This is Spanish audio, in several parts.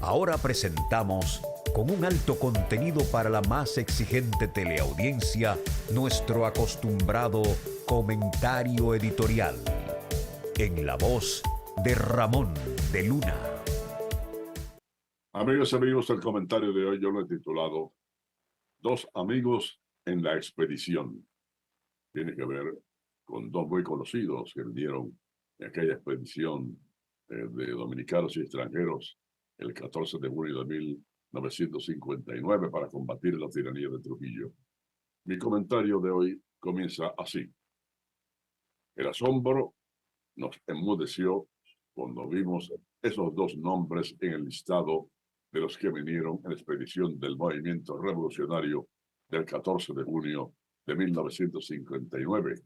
Ahora presentamos, con un alto contenido para la más exigente teleaudiencia, nuestro acostumbrado comentario editorial, en la voz de Ramón de Luna. Amigos y amigos, el comentario de hoy yo lo he titulado Dos amigos en la expedición. Tiene que ver con dos muy conocidos que vinieron en aquella expedición de dominicanos y extranjeros el 14 de junio de 1959 para combatir la tiranía de Trujillo. Mi comentario de hoy comienza así. El asombro nos enmudeció cuando vimos esos dos nombres en el listado de los que vinieron en la expedición del movimiento revolucionario del 14 de junio de 1959.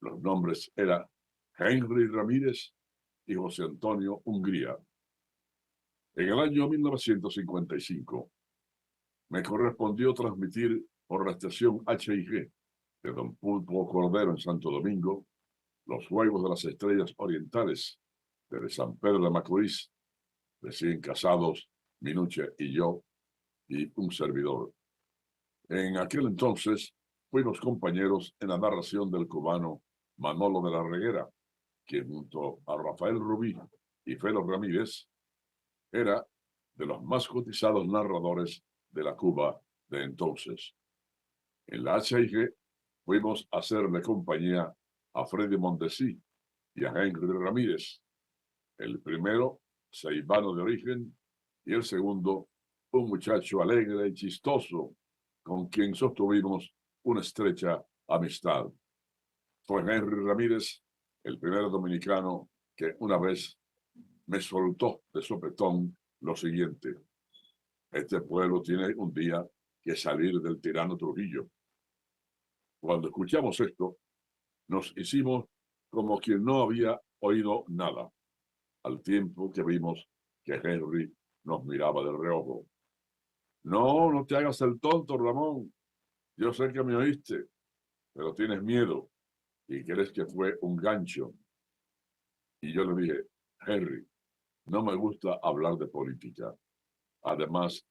Los nombres eran Henry Ramírez y José Antonio Hungría. En el año 1955 me correspondió transmitir por la estación HIG de Don Pulpo Cordero en Santo Domingo los Juegos de las Estrellas Orientales de San Pedro de Macorís, recién casados, Minuche y yo, y un servidor. En aquel entonces fuimos compañeros en la narración del cubano Manolo de la Reguera, quien junto a Rafael Rubí y Felo Ramírez era de los más cotizados narradores de la Cuba de entonces. En la HIG fuimos a hacerle compañía a Freddy Mondesí y a Henry Ramírez. El primero, ceibano de origen, y el segundo, un muchacho alegre y chistoso, con quien sostuvimos una estrecha amistad. Fue Henry Ramírez, el primer dominicano que una vez me soltó de sopetón lo siguiente: este pueblo tiene un día que salir del tirano Trujillo. Cuando escuchamos esto, nos hicimos como quien no había oído nada, al tiempo que vimos que Henry nos miraba de reojo. No, no te hagas el tonto, Ramón. Yo sé que me oíste, pero tienes miedo y crees que fue un gancho. Y yo le dije, Henry, no me gusta hablar de política. Además,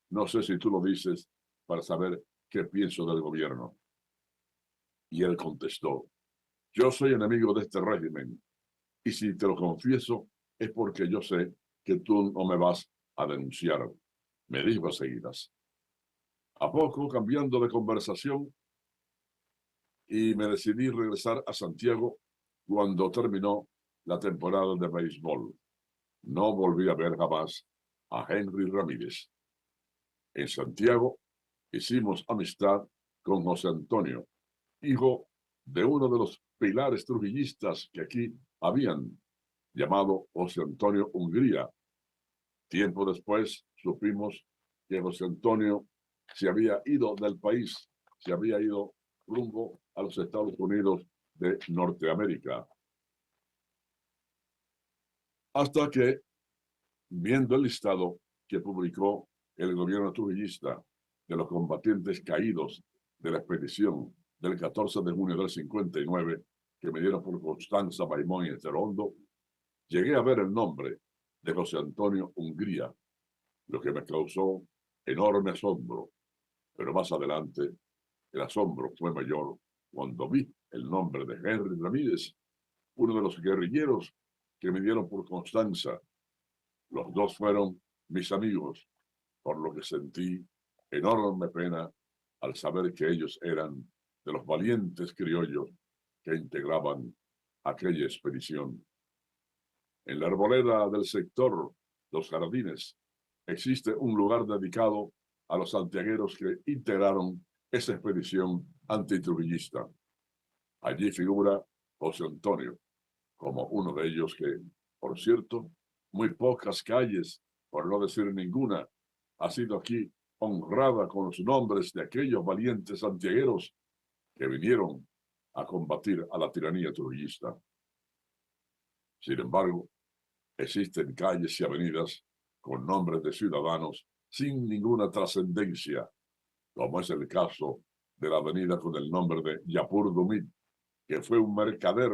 no sé si tú lo dices para saber qué pienso del gobierno. Y él contestó, yo soy enemigo de este régimen, y si te lo confieso es porque yo sé que tú no me vas a denunciar, me dijo a seguidas. A poco, cambiando de conversación, y me decidí regresar a Santiago cuando terminó la temporada de béisbol. No volví a ver jamás a Henry Ramírez. En Santiago hicimos amistad con José Antonio, hijo de uno de los pilares trujillistas que aquí habían, llamado José Antonio Hungría. Tiempo después supimos que José Antonio se había ido del país, se había ido rumbo a los Estados Unidos de Norteamérica. Hasta que, viendo el listado que publicó el gobierno trujillista de los combatientes caídos de la expedición del 14 de junio del 59, que me dieron por Constanza, Baimón y Esterondo, llegué a ver el nombre de José Antonio Hungría, lo que me causó enorme asombro. Pero más adelante, el asombro fue mayor cuando vi el nombre de Henry Ramírez, uno de los guerrilleros que me dieron por Constanza. Los dos fueron mis amigos, por lo que sentí enorme pena al saber que ellos eran de los valientes criollos que integraban aquella expedición. En la arboleda del sector Los Jardines existe un lugar dedicado a los santiagueros que integraron esa expedición antitrujillista. Allí figura José Antonio como uno de ellos que, por cierto, muy pocas calles, por no decir ninguna, ha sido aquí honrada con los nombres de aquellos valientes santiagueros que vinieron a combatir a la tiranía trujillista. Sin embargo, existen calles y avenidas con nombres de ciudadanos sin ninguna trascendencia, como es el caso de la avenida con el nombre de Yapur Dumit, que fue un mercader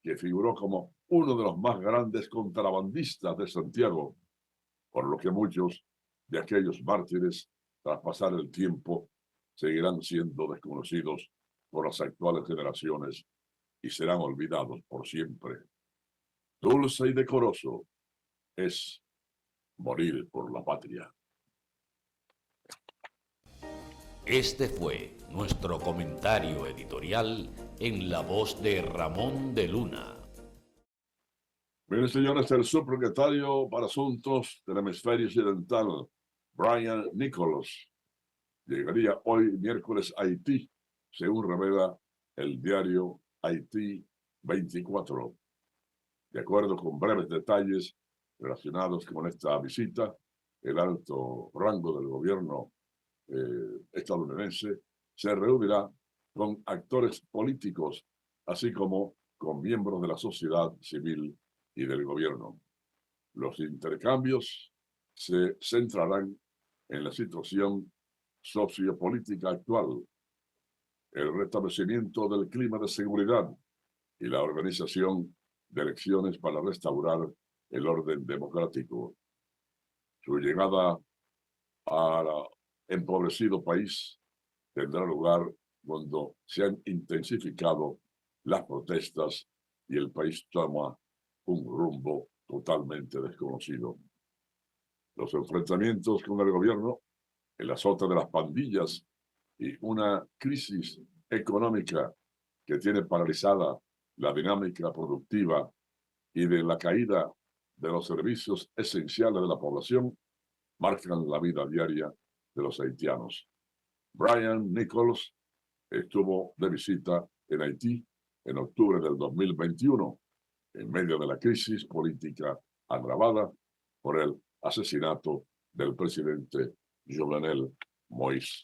que figuró como uno de los más grandes contrabandistas de Santiago, por lo que muchos de aquellos mártires, tras pasar el tiempo, seguirán siendo desconocidos por las actuales generaciones y serán olvidados por siempre. Dulce y decoroso es morir por la patria. Este fue nuestro comentario editorial en la voz de Ramón de Luna. Miren, señores, el subsecretario para Asuntos del Hemisferio Occidental, Brian Nichols, llegaría hoy miércoles a Haití, según revela el diario Haití 24. De acuerdo con breves detalles relacionados con esta visita, el alto rango del gobierno estadounidense se reunirá con actores políticos, así como con miembros de la sociedad civil y del gobierno. Los intercambios se centrarán en la situación sociopolítica actual, el restablecimiento del clima de seguridad y la organización de elecciones para restaurar el orden democrático. Su llegada al empobrecido país tendrá lugar cuando se han intensificado las protestas y el país toma un rumbo totalmente desconocido. Los enfrentamientos con el gobierno, el azote de las pandillas y una crisis económica que tiene paralizada la dinámica productiva y de la caída de los servicios esenciales de la población marcan la vida diaria de los haitianos. Brian Nichols estuvo de visita en Haití en octubre del 2021, en medio de la crisis política agravada por el asesinato del presidente Jovenel Moïse.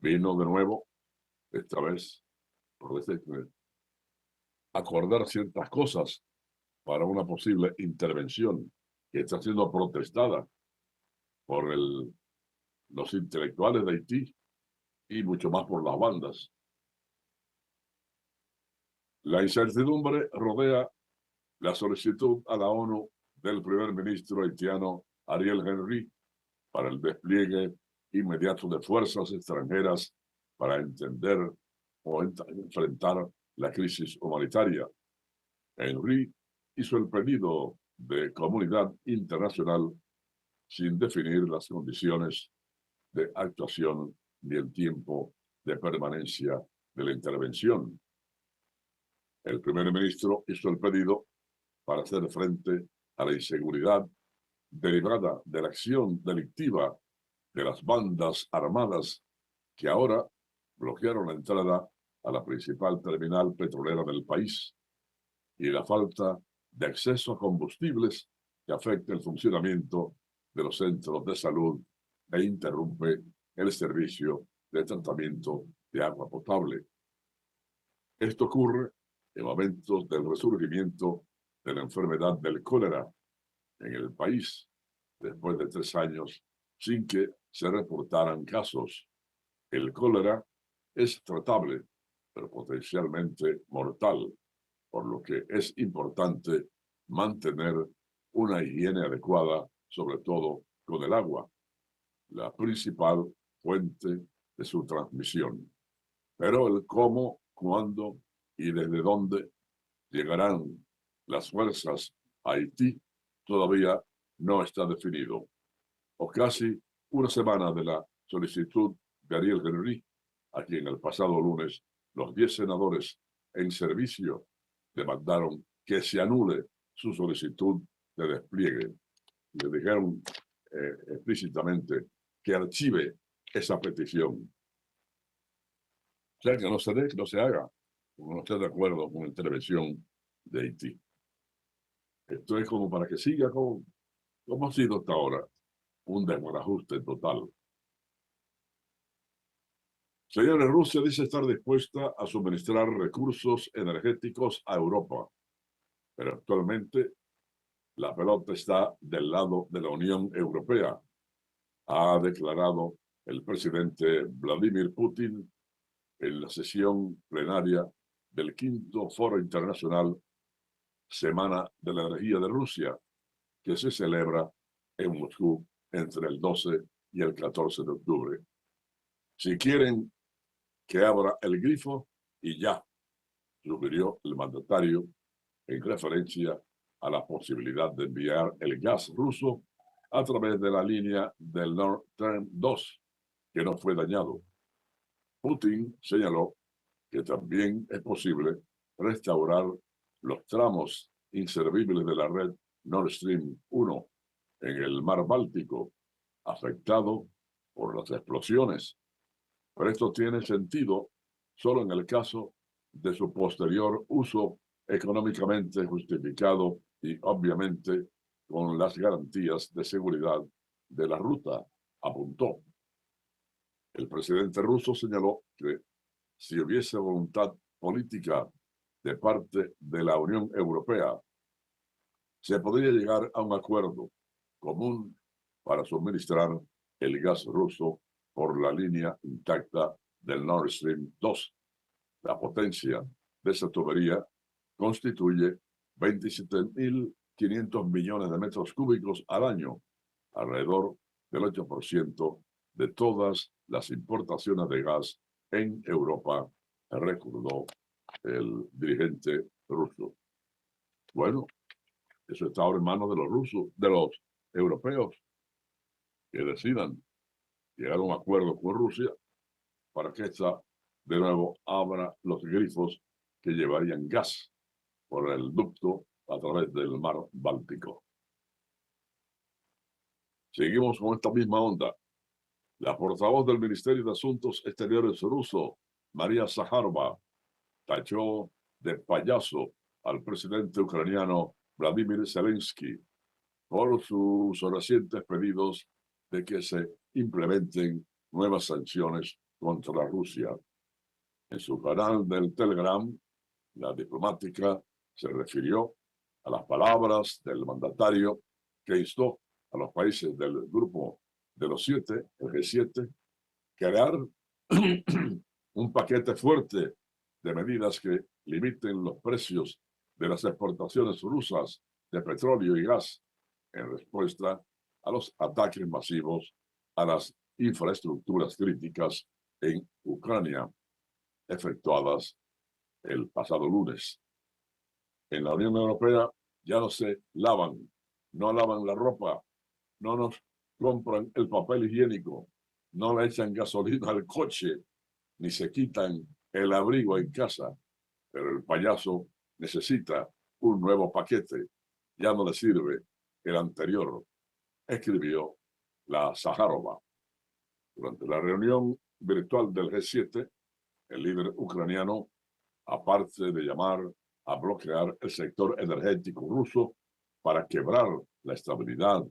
Vino de nuevo, esta vez, por acordar ciertas cosas para una posible intervención que está siendo protestada por los intelectuales de Haití y mucho más por las bandas. La incertidumbre rodea la solicitud a la ONU del primer ministro haitiano Ariel Henry para el despliegue inmediato de fuerzas extranjeras para entender o enfrentar la crisis humanitaria. Henry hizo el pedido de comunidad internacional sin definir las condiciones de actuación ni el tiempo de permanencia de la intervención. El primer ministro hizo el pedido para hacer frente a la inseguridad derivada de la acción delictiva de las bandas armadas que ahora bloquearon la entrada a la principal terminal petrolera del país y la falta de acceso a combustibles que afecta el funcionamiento de los centros de salud e interrumpe el servicio de tratamiento de agua potable. Esto ocurre en momentos del resurgimiento de la enfermedad del cólera en el país, después de 3 años sin que se reportaran casos. El cólera es tratable, pero potencialmente mortal, por lo que es importante mantener una higiene adecuada, sobre todo con el agua, la principal fuente de su transmisión. Pero el cómo, cuándo y desde dónde llegarán las fuerzas a Haití todavía no está definido. O casi una semana de la solicitud de Ariel Henry, a quien el pasado lunes los 10 senadores en servicio demandaron que se anule su solicitud de despliegue. Le dijeron explícitamente que archive esa petición. O sea, que no se dé, que no se haga, como no esté de acuerdo con la intervención de Haití. Esto es como para que siga como ha sido hasta ahora, un desbarajuste total. Señores, Rusia dice estar dispuesta a suministrar recursos energéticos a Europa, pero actualmente la pelota está del lado de la Unión Europea, ha declarado el presidente Vladimir Putin en la sesión plenaria del 5º Foro Internacional Semana de la Energía de Rusia, que se celebra en Moscú entre el 12 y el 14 de octubre. Si quieren que abra el grifo y ya, sugirió el mandatario en referencia a la posibilidad de enviar el gas ruso a través de la línea del Nord Stream 2, que no fue dañado. Putin señaló que también es posible restaurar los tramos inservibles de la red Nord Stream 1 en el mar Báltico, afectado por las explosiones. Pero esto tiene sentido solo en el caso de su posterior uso económicamente justificado y obviamente con las garantías de seguridad de la ruta, apuntó. El presidente ruso señaló que si hubiese voluntad política de parte de la Unión Europea, se podría llegar a un acuerdo común para suministrar el gas ruso por la línea intacta del Nord Stream 2. La potencia de esa tubería constituye 27.500 millones de metros cúbicos al año, alrededor del 8% de todas las importaciones de gas en Europa, recordó el dirigente ruso. Bueno, eso está ahora en manos de los rusos, de los europeos, que decidan llegar a un acuerdo con Rusia para que esta de nuevo abra los grifos que llevarían gas por el ducto a través del mar Báltico. Seguimos con esta misma onda. La portavoz del Ministerio de Asuntos Exteriores ruso, María Zaharova, tachó de payaso al presidente ucraniano Vladimir Zelensky por sus recientes pedidos de que se implementen nuevas sanciones contra Rusia. En su canal del Telegram, la diplomática se refirió a las palabras del mandatario que instó a los países del grupo de los 7, el G7, crear un paquete fuerte de medidas que limiten los precios de las exportaciones rusas de petróleo y gas en respuesta a los ataques masivos a las infraestructuras críticas en Ucrania, efectuadas el pasado lunes. En la Unión Europea ya no lavan la ropa, no nos compran el papel higiénico, no le echan gasolina al coche, ni se quitan el abrigo en casa, pero el payaso necesita un nuevo paquete, ya no le sirve el anterior, escribió la Zaharova. Durante la reunión virtual del G7, el líder ucraniano, aparte de llamar a bloquear el sector energético ruso para quebrar la estabilidad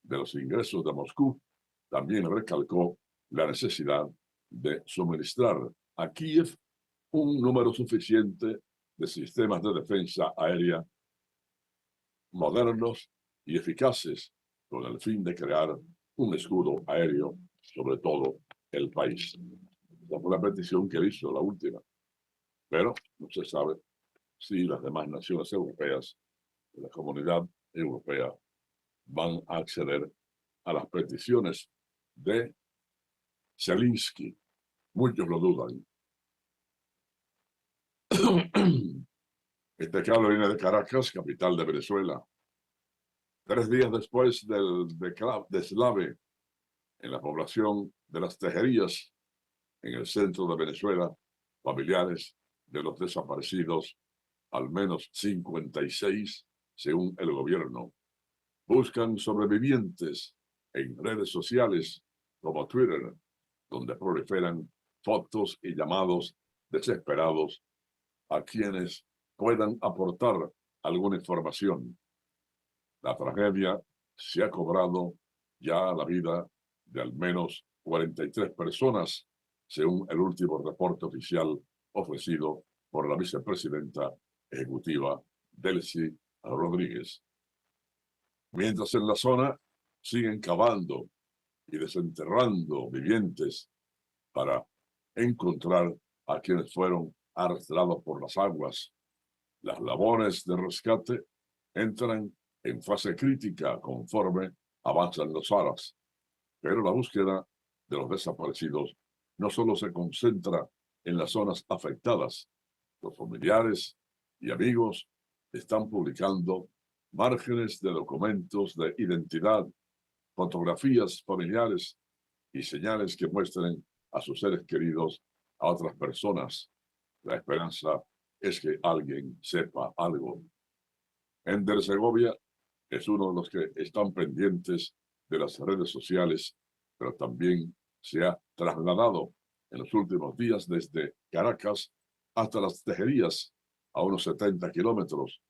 de los ingresos de Moscú, también recalcó la necesidad de suministrar a Kiev un número suficiente de sistemas de defensa aérea modernos y eficaces con el fin de crear un escudo aéreo sobre todo el país. Esa fue la petición que hizo la última, pero no se sabe si las demás naciones europeas, la comunidad europea, van a acceder a las peticiones de Zelensky. Muchos lo dudan. Este Carolina de Caracas, capital de Venezuela. 3 días después del deslave en la población de las Tejerías, en el centro de Venezuela, familiares de los desaparecidos, al menos 56, según el gobierno, buscan sobrevivientes en redes sociales como Twitter, donde proliferan fotos y llamados desesperados a quienes puedan aportar alguna información. La tragedia se ha cobrado ya la vida de al menos 43 personas, según el último reporte oficial ofrecido por la vicepresidenta ejecutiva Delcy Rodríguez. Mientras en la zona siguen cavando y desenterrando vivientes para encontrar a quienes fueron arrastrados por las aguas, las labores de rescate entran en fase crítica conforme avanzan los faros. Pero la búsqueda de los desaparecidos no solo se concentra en las zonas afectadas. Los familiares y amigos están publicando márgenes de documentos de identidad, fotografías familiares y señales que muestren a sus seres queridos a otras personas. La esperanza es que alguien sepa algo. Ender Segovia es uno de los que están pendientes de las redes sociales, pero también se ha trasladado en los últimos días desde Caracas hasta las Tejerías, a unos 70 kilómetros,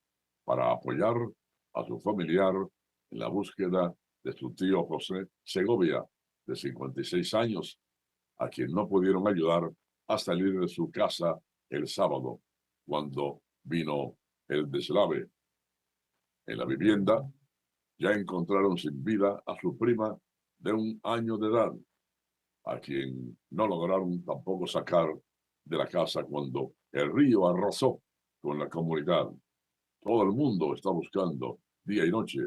para apoyar a su familiar en la búsqueda de su tío José Segovia, de 56 años, a quien no pudieron ayudar a salir de su casa el sábado, cuando vino el deslave. En la vivienda ya encontraron sin vida a su prima de 1 año de edad, a quien no lograron tampoco sacar de la casa cuando el río arrasó con la comunidad. Todo el mundo está buscando día y noche,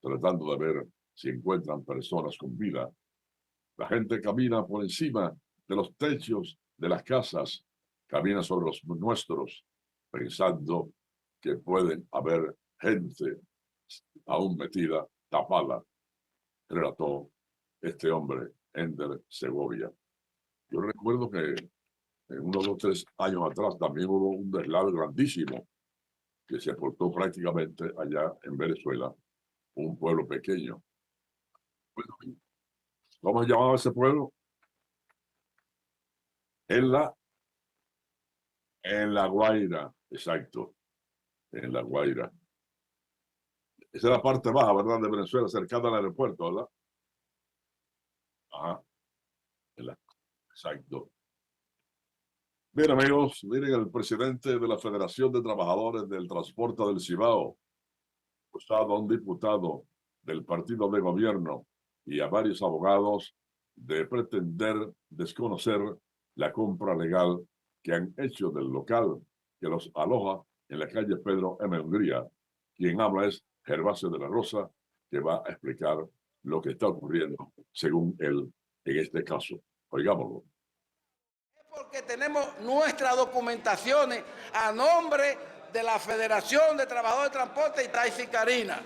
tratando de ver si encuentran personas con vida. La gente camina por encima de los techos de las casas, camina sobre los nuestros, pensando que pueden haber gente aún metida, tapada, relató este hombre, Ender Segovia. Yo recuerdo que en unos 2 o 3 años atrás también hubo un deslave grandísimo que se aportó prácticamente allá en Venezuela, un pueblo pequeño. Bueno, ¿cómo se llamaba ese pueblo? En La Guaira, exacto, en La Guaira. Esa es la parte baja, ¿verdad?, de Venezuela, cercana al aeropuerto, ¿verdad? Ajá, exacto. Bien, amigos, miren, el presidente de la Federación de Trabajadores del Transporte del Cibao, acusado a un diputado del partido de gobierno y a varios abogados de pretender desconocer la compra legal que han hecho del local que los aloja en la calle Pedro M. Hungría. Quien habla es Gervasio de la Rosa, que va a explicar lo que está ocurriendo según él en este caso. Oigámoslo. Porque tenemos nuestras documentaciones a nombre de la Federación de Trabajadores de Transporte y Taxi Carina.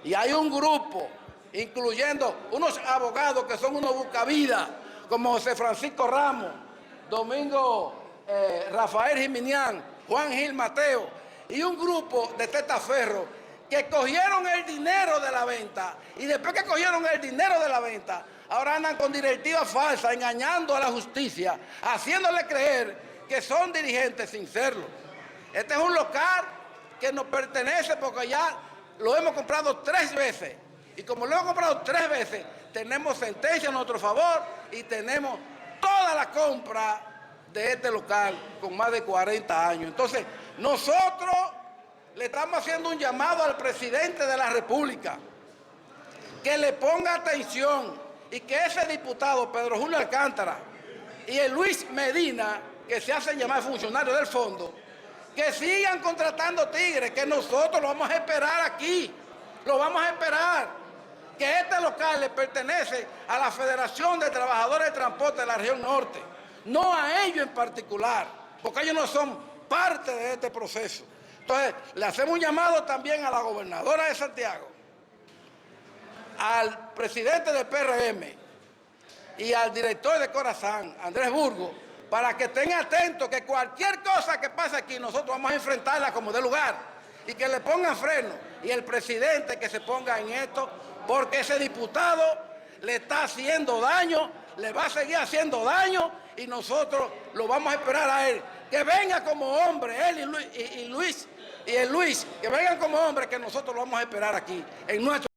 Y hay un grupo, incluyendo unos abogados que son unos buscavidas, como José Francisco Ramos, Domingo Rafael Jiminián, Juan Gil Mateo, y un grupo de testaferros que cogieron el dinero de la venta, y después que cogieron el dinero de la venta, ahora andan con directivas falsas, engañando a la justicia, haciéndole creer que son dirigentes sin serlo. Este es un local que nos pertenece porque ya lo hemos comprado 3 veces. Y como lo hemos comprado 3 veces, tenemos sentencia a nuestro favor y tenemos toda la compra de este local con más de 40 años. Entonces, nosotros le estamos haciendo un llamado al presidente de la República que le ponga atención y que ese diputado, Pedro Julio Alcántara, y el Luis Medina, que se hacen llamar funcionarios del fondo, que sigan contratando tigres, que nosotros lo vamos a esperar aquí, lo vamos a esperar, que este local le pertenece a la Federación de Trabajadores de Transporte de la Región Norte, no a ellos en particular, porque ellos no son parte de este proceso. Entonces, le hacemos un llamado también a la gobernadora de Santiago, al presidente del PRM y al director de Corazán, Andrés Burgos, para que estén atentos que cualquier cosa que pase aquí nosotros vamos a enfrentarla como de lugar y que le pongan freno, y el presidente que se ponga en esto, porque ese diputado le está haciendo daño, le va a seguir haciendo daño, y nosotros lo vamos a esperar a él, que venga como hombre, él y Luis, que vengan como hombre, que nosotros lo vamos a esperar aquí en nuestro